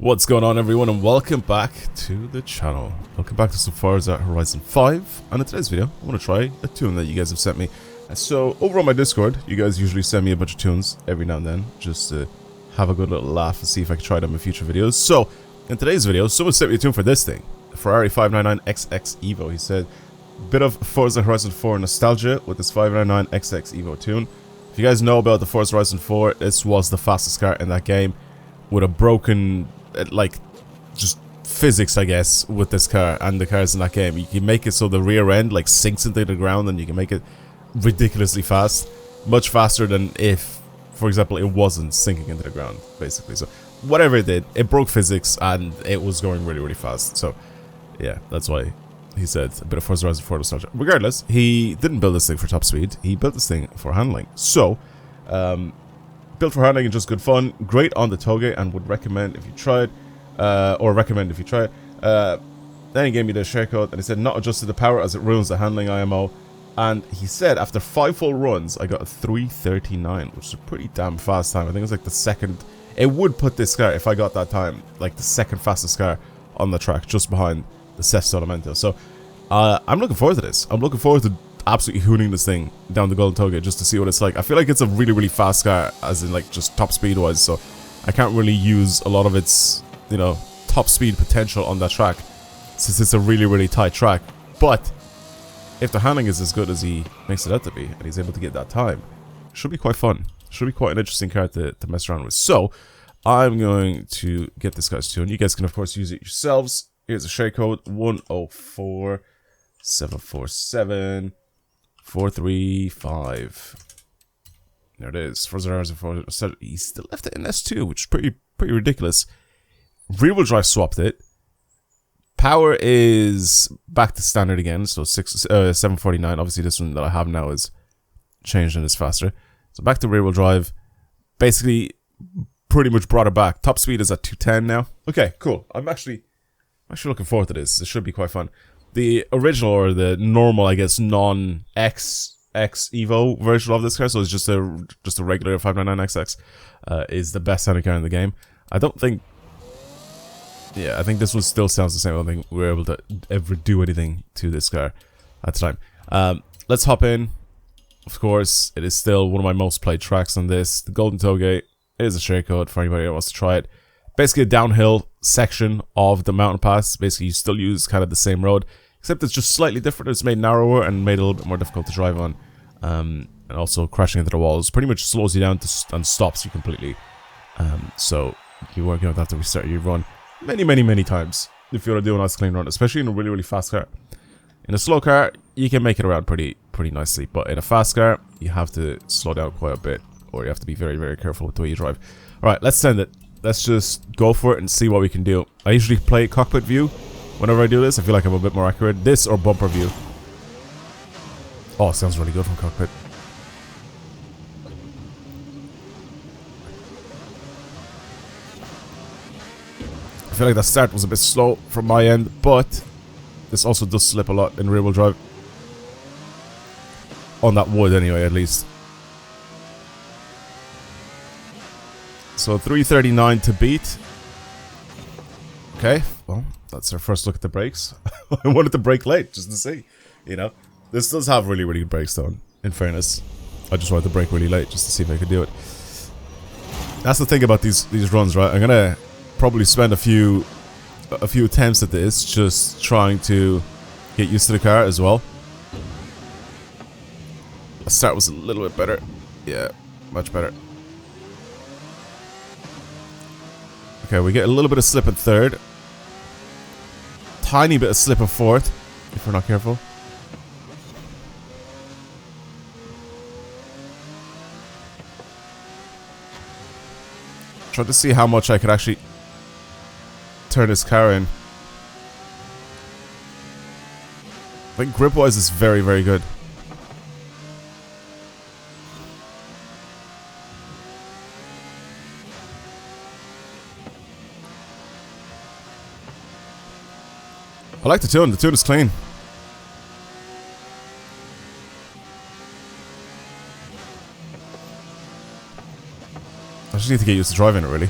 What's going on, everyone, and welcome back to the channel. Welcome back to some Forza Horizon 5, and in today's video I want to try a tune that you guys have sent me. So over on my Discord, you guys usually send me a bunch of tunes every now and then just to have a good little laugh and see if I can try them in future videos. So in today's video, someone sent me a tune for this thing, Ferrari 599XX Evo. He said, bit of Forza Horizon 4 nostalgia with this 599XX Evo tune. If you guys know about the Forza Horizon 4, this was the fastest car in that game with a broken, like, just physics, I guess, with this car and the cars in that game. You can make it so the rear end, like, sinks into the ground, and you can make it ridiculously fast. Much faster than if, for example, it wasn't sinking into the ground, basically. So, whatever it did, it broke physics, and it was going really, really fast. So, yeah, that's why he said a bit of Forza Horizon 4 nostalgia. Regardless, he didn't build this thing for top speed. He built this thing for handling. So, built for handling and just good fun. Great on the Touge, and would recommend if you tried, then he gave me the share code, and he said not adjusted the power as it ruins the handling IMO. And he said after 5 full runs, I got a 3:39, which is a pretty damn fast time. I think it was like the second. It would put this car, if I got that time, like the second fastest car on the track, just behind the Sesto Elemento. So I'm looking forward to this. I'm looking forward to absolutely hooning this thing down the Golden Touge just to see what it's like. I feel like it's a really, really fast car, as in like just top speed wise, so I can't really use a lot of its, you know, top speed potential on that track since it's a really, really tight track. But if the handling is as good as he makes it out to be, and he's able to get that time, it should be quite fun. Should be quite an interesting car to mess around with. So I'm going to get this guy's tune. You guys can of course use it yourselves. Here's a share code 104747 435. There it is. Forza Horizon 4. He still left it in S2, which is pretty ridiculous. Rear wheel drive swapped it. Power is back to standard again, so 749. Obviously, this one that I have now is changed and is faster. So back to rear wheel drive. Basically, pretty much brought it back. Top speed is at 210 now. Okay, cool. I'm actually looking forward to this. It should be quite fun. The original, or the normal, I guess, non-X Evo version of this car, so it's just a regular 599XX, is the best sounding car in the game. I don't think. Yeah, I think this one still sounds the same. I don't think we were able to ever do anything to this car at the time. Let's hop in. Of course, it is still one of my most played tracks on this. The Golden Touge. It is a share code for anybody that wants to try it. Basically a downhill section of the mountain pass. Basically, you still use kind of the same road, except it's just slightly different. It's made narrower and made a little bit more difficult to drive on. And also crashing into the walls pretty much slows you down and stops you completely. So you are going to have to restart your run many times if you want to do a nice clean run, especially in a really fast car. In a slow car, you can make it around pretty nicely, but in a fast car, you have to slow down quite a bit, or you have to be very careful with the way you drive. Alright, let's send it. Let's just go for it and see what we can do. I usually play cockpit view whenever I do this. I feel like I'm a bit more accurate. This or bumper view. Oh, it sounds really good from cockpit. I feel like that start was a bit slow from my end, but this also does slip a lot in rear wheel drive. On that wood anyway, at least. So 339 to beat. Okay, well, that's our first look at the brakes. I wanted to brake late just to see, you know. This does have really good brakes though, in fairness. I just wanted to brake really late just to see if I could do it. That's the thing about these runs, right? I'm gonna probably spend a few attempts at this, just trying to get used to the car as well. The start was a little bit better. Yeah, much better. Okay, we get a little bit of slip in third. Tiny bit of slip in fourth, if we're not careful. Try to see how much I could actually turn this car in. I think grip-wise is very good. I like the tune. The tune is clean. I just need to get used to driving it, really.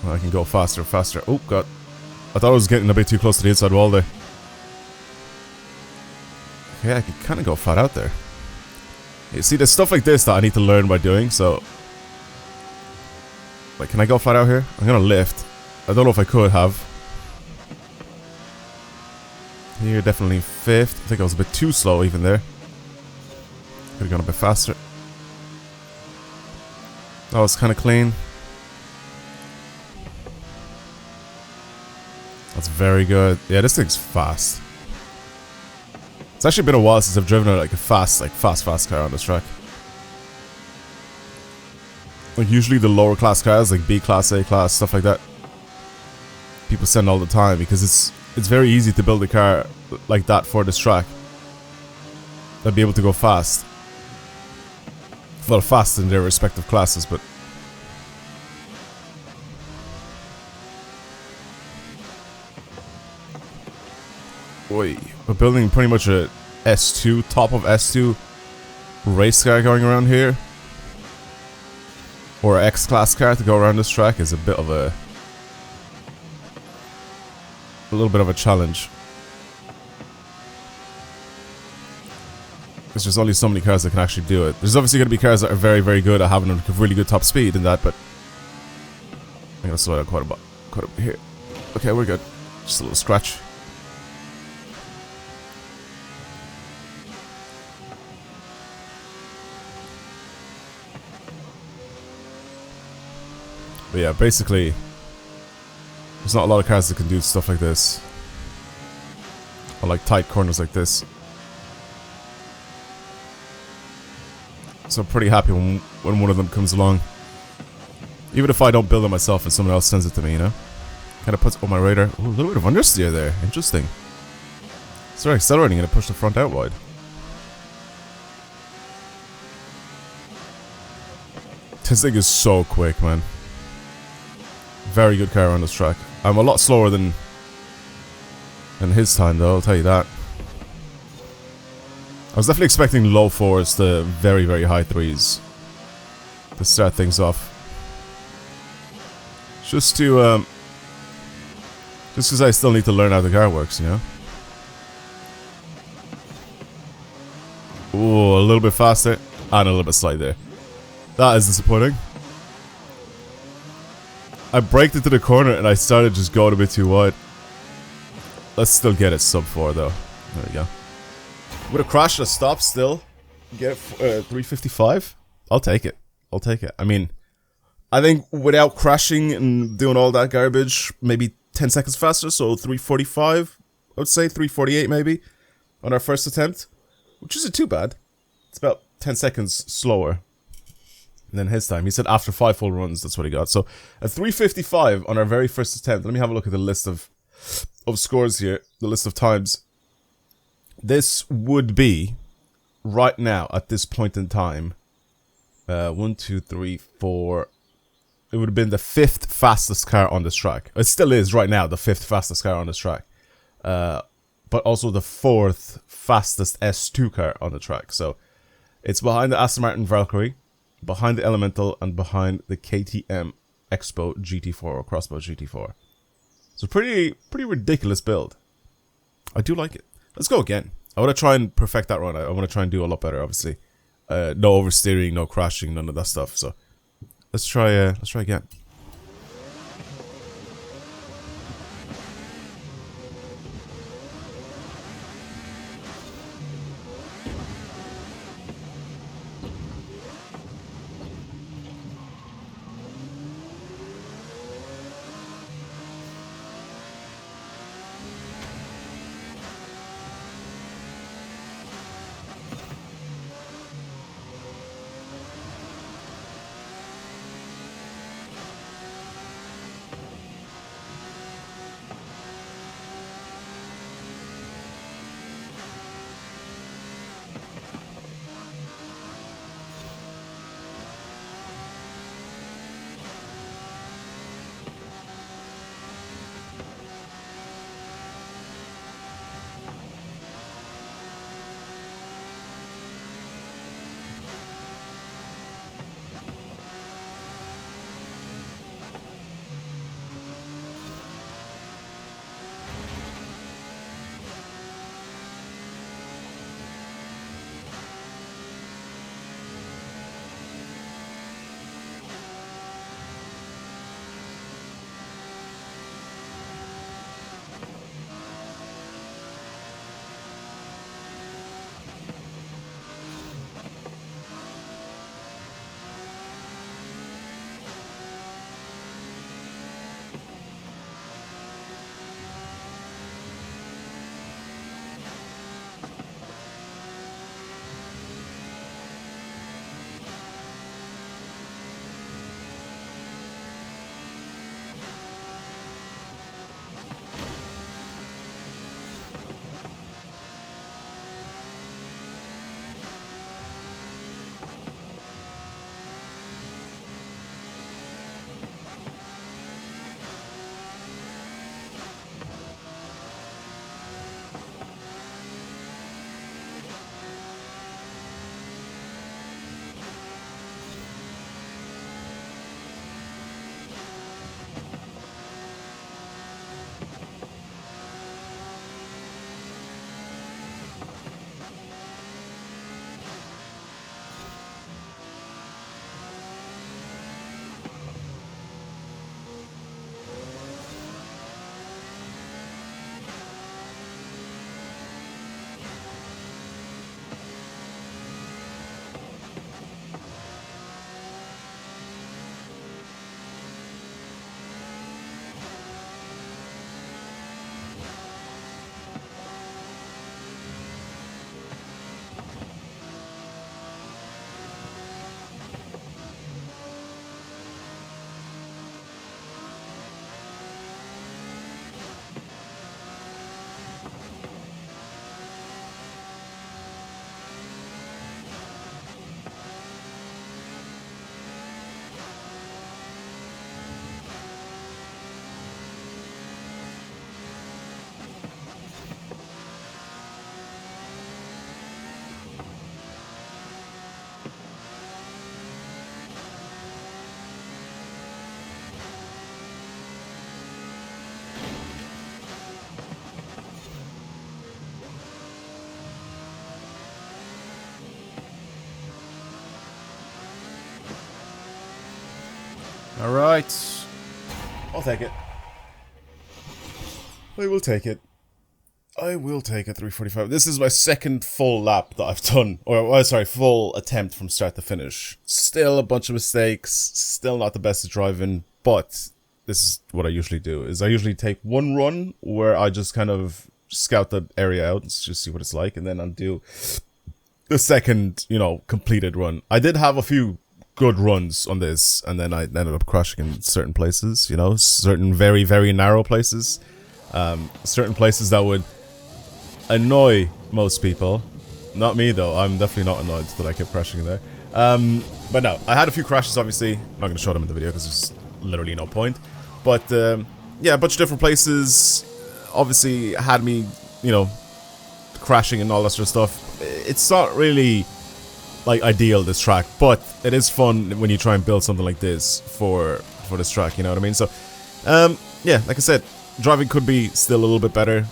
I can go faster and faster. Oh, God. I thought I was getting a bit too close to the inside wall there. Okay, I can kind of go flat out there. You see, there's stuff like this that I need to learn by doing, so... Wait, can I go flat out here? I'm gonna lift. I don't know if I could have. Here, definitely 5th. I think I was a bit too slow even there. Could have gone a bit faster. That was kind of clean. That's very good. Yeah, this thing's fast. It's actually been a while since I've driven like a fast car on this track. Like usually the lower class cars, like B class, A class, stuff like that, people send all the time because it's very easy to build a car like that for this track. That'd be able to go fast. Well, fast in their respective classes, but boy, we're building pretty much a S2, top of S2 race car going around here. Or an X-Class car to go around this track is a bit of a little bit of a challenge. Because there's only so many cars that can actually do it. There's obviously going to be cars that are very, very good at having a really good top speed in that, but I'm going to slow down quite a bit here. Okay, we're good. Just a little scratch. But yeah, basically, there's not a lot of cars that can do stuff like this. Or like tight corners like this. So I'm pretty happy when one of them comes along. Even if I don't build it myself and someone else sends it to me, you know? Kind of puts on my radar. Ooh, a little bit of understeer there. Interesting. Start accelerating and it pushed the front out wide. This thing is so quick, man. Very good car on this track. I'm a lot slower than his time, though, I'll tell you that. I was definitely expecting low 4s to very, very high 3s to start things off. Just because I still need to learn how the car works, you know? Ooh, a little bit faster and a little bit slight there. That is disappointing. I braked into the corner and I started just going a bit too wide. Let's still get it sub 4 though. There we go. With a crash and a stop still, get it 355. I'll take it. I'll take it. I mean, I think without crashing and doing all that garbage, maybe 10 seconds faster, so 345. I would say 348 maybe on our first attempt, which isn't too bad. It's about 10 seconds slower than his time. He said after 5 full runs, that's what he got. So a 355 on our very first attempt. Let me have a look at the list of scores here, the list of times. This would be right now at this point in time. 1, 2, 3, 4. It would have been the 5th fastest car on this track. It still is right now the 5th fastest car on this track. But also the 4th fastest S2 car on the track. So it's behind the Aston Martin Valkyrie, behind the Elemental, and behind the KTM Expo GT4 or Crossbow GT4. So pretty ridiculous build. I do like it. Let's go again. I want to try and perfect that run. I want to try and do a lot better, obviously. No oversteering, no crashing, none of that stuff. So let's try again. Alright. I'll take it. I will take it. I will take a 345. This is my second full lap that I've done. Or, sorry, full attempt from start to finish. Still a bunch of mistakes. Still not the best at driving. But this is what I usually do. Is I usually take one run where I just kind of scout the area out and just see what it's like. And then I'll do the second, you know, completed run. I did have a few good runs on this. And then I ended up crashing in certain places. You know, certain very, very narrow places. Certain places that would annoy most people. Not me though, I'm definitely not annoyed that I kept crashing in there. But no, I had a few crashes obviously. I'm not going to show them in the video because there's literally no point. But yeah, a bunch of different places obviously had me, you know, crashing and all that sort of stuff. It's not really like ideal, this track, but it is fun when you try and build something like this for this track, you know what I mean? So yeah, like I said, driving could be still a little bit better.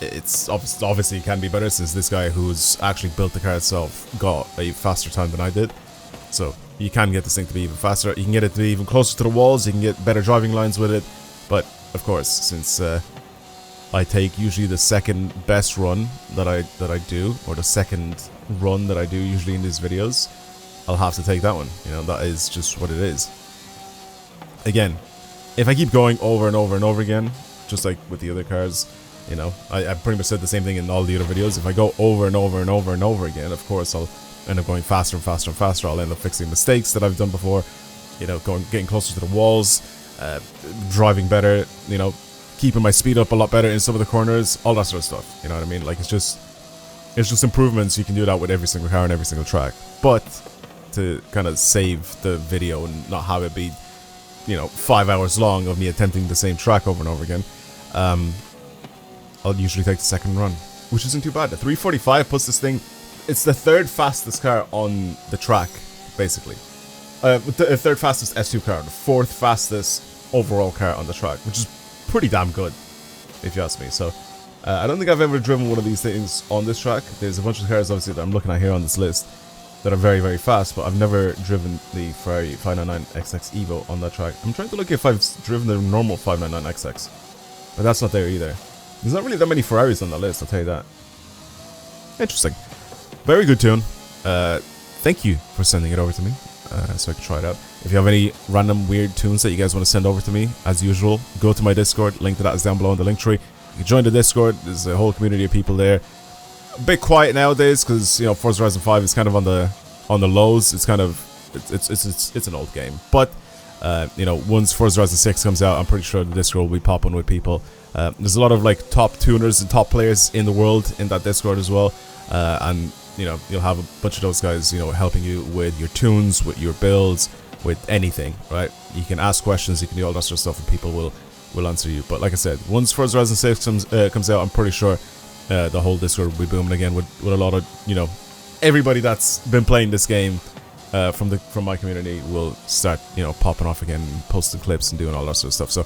It's obviously can be better since this guy who's actually built the car itself got a faster time than I did. So you can get this thing to be even faster. You can get it to be even closer to the walls. You can get better driving lines with it. But of course, since I take usually the second best run that I do, or the second run that I do usually in these videos, I'll have to take that one. You know, that is just what it is. Again, if I keep going over and over and over again, just like with the other cars, you know, I pretty much said the same thing in all the other videos. If I go over and over and over and over again, of course I'll end up going faster and faster and faster. I'll end up fixing mistakes that I've done before, you know, getting closer to the walls, driving better, you know, keeping my speed up a lot better in some of the corners, all that sort of stuff. You know what I mean? Like it's just improvements. You can do that with every single car and every single track. But to kind of save the video and not have it be, you know, 5 hours long of me attempting the same track over and over again, I'll usually take the second run, which isn't too bad. The 345 puts this thing, it's the third fastest car on the track, basically. The third fastest S2 car, the fourth fastest overall car on the track, which is pretty damn good, if you ask me. So, I don't think I've ever driven one of these things on this track. There's a bunch of cars, obviously, that I'm looking at here on this list that are very, very fast, but I've never driven the Ferrari 599XX Evo on that track. I'm trying to look if I've driven the normal 599XX, but that's not there either. There's not really that many Ferraris on that list, I'll tell you that. Interesting. Very good tune. Thank you for sending it over to me, so I can try it out. If you have any random weird tunes that you guys want to send over to me, as usual, go to my Discord. Link to that is down below in the link tree. You can join the Discord. There's a whole community of people there. A bit quiet nowadays because, you know, Forza Horizon 5 is kind of on the lows. It's kind of it's an old game, but you know, once Forza Horizon 6 comes out, I'm pretty sure the Discord will be popping with people. There's a lot of like top tuners and top players in the world in that Discord as well, and you know, you'll have a bunch of those guys, you know, helping you with your tunes, with your builds, with anything, right? You can ask questions, you can do all that sort of stuff, and people will answer you. But like I said, once Forza Horizon 6 comes out, I'm pretty sure the whole Discord will be booming again with a lot of, you know, everybody that's been playing this game from my community will start, you know, popping off again, posting clips and doing all that sort of stuff. So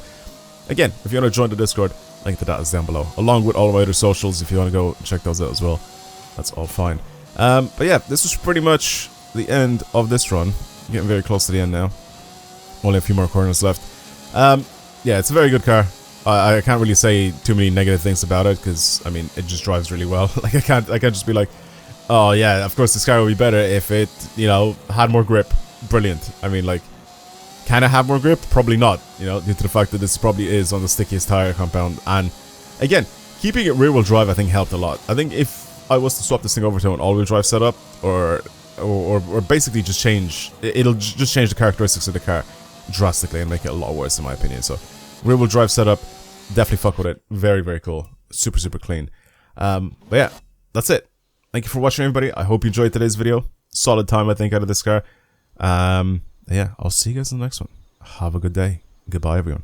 again, if you want to join the Discord, link to that is down below, along with all of my other socials. If you want to go check those out as well, that's all fine. But yeah, this was pretty much the end of this run. Getting very close to the end now. Only a few more corners left. Yeah, it's a very good car. I can't really say too many negative things about it because, I mean, it just drives really well. Like I can't just be like, oh yeah, of course this car would be better if it, you know, had more grip. Brilliant. I mean, like, can it have more grip? Probably not, you know, due to the fact that this probably is on the stickiest tire compound. And again, keeping it rear wheel drive I think helped a lot. I think if I was to swap this thing over to an all wheel drive setup, or basically just it'll just change the characteristics of the car drastically and make it a lot worse in my opinion. So rear wheel drive setup, definitely fuck with it. Very, very cool. Super, super clean. But yeah, that's it. Thank you for watching, everybody. I hope you enjoyed today's video. Solid time, I think, out of this car. Yeah, I'll see you guys in the next one. Have a good day. Goodbye, everyone.